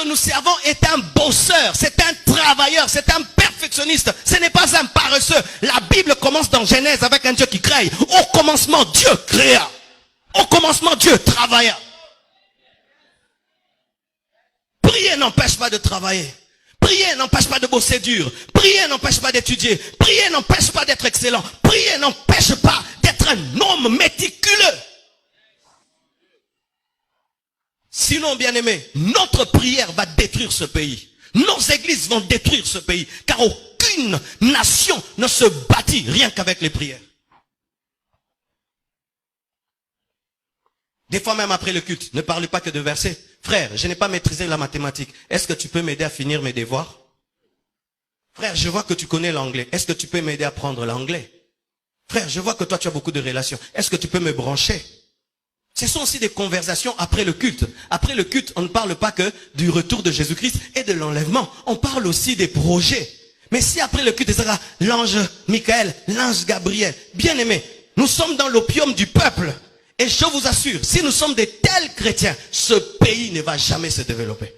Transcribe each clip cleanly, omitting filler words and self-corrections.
que nous servons est un bosseur, c'est un travailleur, c'est un perfectionniste. Ce n'est pas un paresseux. La Bible commence dans Genèse avec un Dieu qui crée. Au commencement, Dieu créa. Au commencement, Dieu travailla. Prier n'empêche pas de travailler. Prier n'empêche pas de bosser dur. Prier n'empêche pas d'étudier. Prier n'empêche pas d'être excellent. Prier n'empêche pas d'être un homme méticuleux. Sinon, bien-aimé, notre prière va détruire ce pays. Nos églises vont détruire ce pays. Car aucune nation ne se bâtit rien qu'avec les prières. Des fois même après le culte, ne parlez pas que de versets. Frère, je n'ai pas maîtrisé la mathématique. Est-ce que tu peux m'aider à finir mes devoirs? Frère, je vois que tu connais l'anglais. Est-ce que tu peux m'aider à apprendre l'anglais? Frère, je vois que toi tu as beaucoup de relations. Est-ce que tu peux me brancher? Ce sont aussi des conversations après le culte. Après le culte, on ne parle pas que du retour de Jésus-Christ et de l'enlèvement. On parle aussi des projets. Mais si après le culte, il sera l'ange Michael, l'ange Gabriel, bien aimé, nous sommes dans l'opium du peuple. Et je vous assure, si nous sommes des tels chrétiens, ce pays ne va jamais se développer.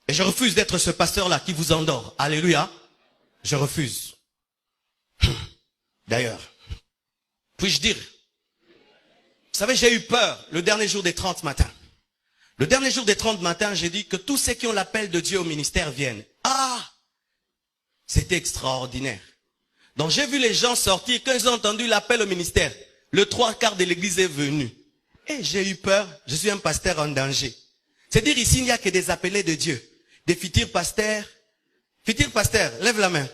Et je refuse d'être ce pasteur-là qui vous endort. Alléluia. Je refuse. D'ailleurs, puis-je dire, vous savez, j'ai eu peur le dernier jour des 30 matins. Le dernier jour des 30 matins, j'ai dit que tous ceux qui ont l'appel de Dieu au ministère viennent. Ah! C'était extraordinaire. Donc j'ai vu les gens sortir, quand ils ont entendu l'appel au ministère, le 3/4 de l'église est venu. Et j'ai eu peur, je suis un pasteur en danger. C'est-à-dire ici, il n'y a que des appelés de Dieu. Des futurs pasteurs. Futurs pasteurs, lève la main.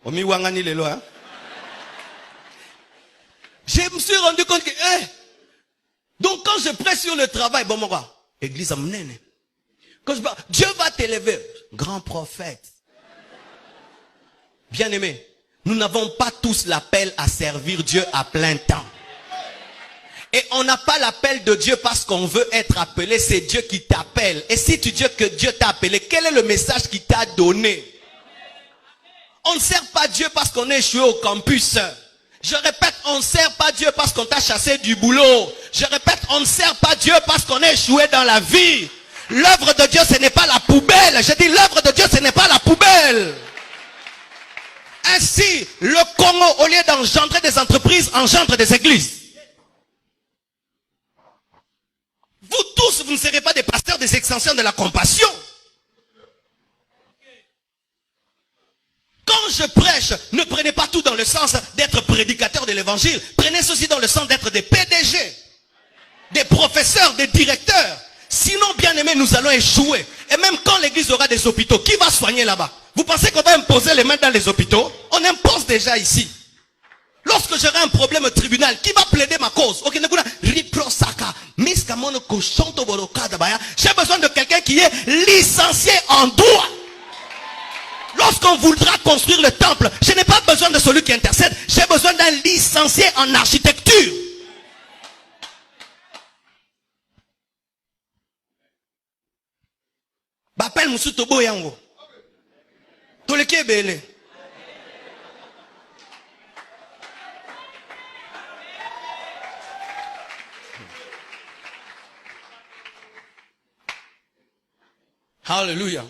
Omi wangani lelo, hein? Je me suis rendu compte que, donc quand je prêche sur le travail, bon, moi, église amnene. Quand je parle, Dieu va t'élever. Grand prophète. Bien aimé, nous n'avons pas tous l'appel à servir Dieu à plein temps. Et on n'a pas l'appel de Dieu parce qu'on veut être appelé, c'est Dieu qui t'appelle. Et si tu dis que Dieu t'a appelé, quel est le message qu'il t'a donné? On ne sert pas Dieu parce qu'on est échoué au campus. Je répète, on ne sert pas Dieu parce qu'on t'a chassé du boulot. Je répète, on ne sert pas Dieu parce qu'on est échoué dans la vie. L'œuvre de Dieu, ce n'est pas la poubelle. Je dis, l'œuvre de Dieu, ce n'est pas la poubelle. Ainsi, le Congo, au lieu d'engendrer des entreprises, engendre des églises. Vous tous, vous ne serez pas des pasteurs, des extensions de la compassion. Quand je prêche, ne prenez pas tout dans le sens d'être prédicateur de l'évangile. Prenez ceci dans le sens d'être des PDG, des professeurs, des directeurs. Sinon, bien aimé, nous allons échouer. Et même quand l'église aura des hôpitaux, qui va soigner là-bas? Vous pensez qu'on va imposer les mains dans les hôpitaux? On impose déjà ici. Lorsque j'aurai un problème au tribunal, qui va plaider ma cause? J'ai besoin de quelqu'un qui est licencié en droit. Lorsqu'on voudra construire le temple, je n'ai pas besoin de celui qui intercède. J'ai besoin d'un licencié en architecture. Bapel Musutobo Yango. Toleke Bele. Alléluia.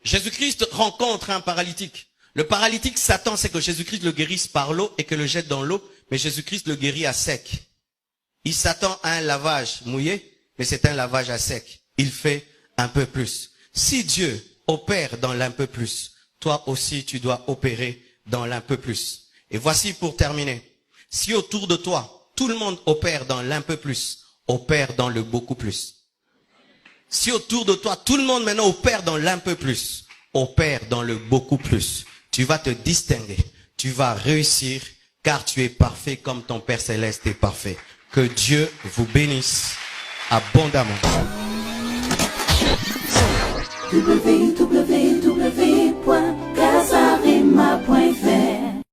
Jésus-Christ rencontre un paralytique. Le paralytique s'attend, c'est que Jésus-Christ le guérisse par l'eau et que le jette dans l'eau, mais Jésus-Christ le guérit à sec. Il s'attend à un lavage mouillé, mais c'est un lavage à sec. Il fait un peu plus. Si Dieu opère dans l'un peu plus, toi aussi tu dois opérer dans l'un peu plus. Et voici pour terminer. Si autour de toi, tout le monde opère dans l'un peu plus, opère dans le beaucoup plus. Si autour de toi, tout le monde maintenant opère dans l'un peu plus, opère dans le beaucoup plus, tu vas te distinguer, tu vas réussir, car tu es parfait comme ton Père Céleste est parfait. Que Dieu vous bénisse abondamment. www.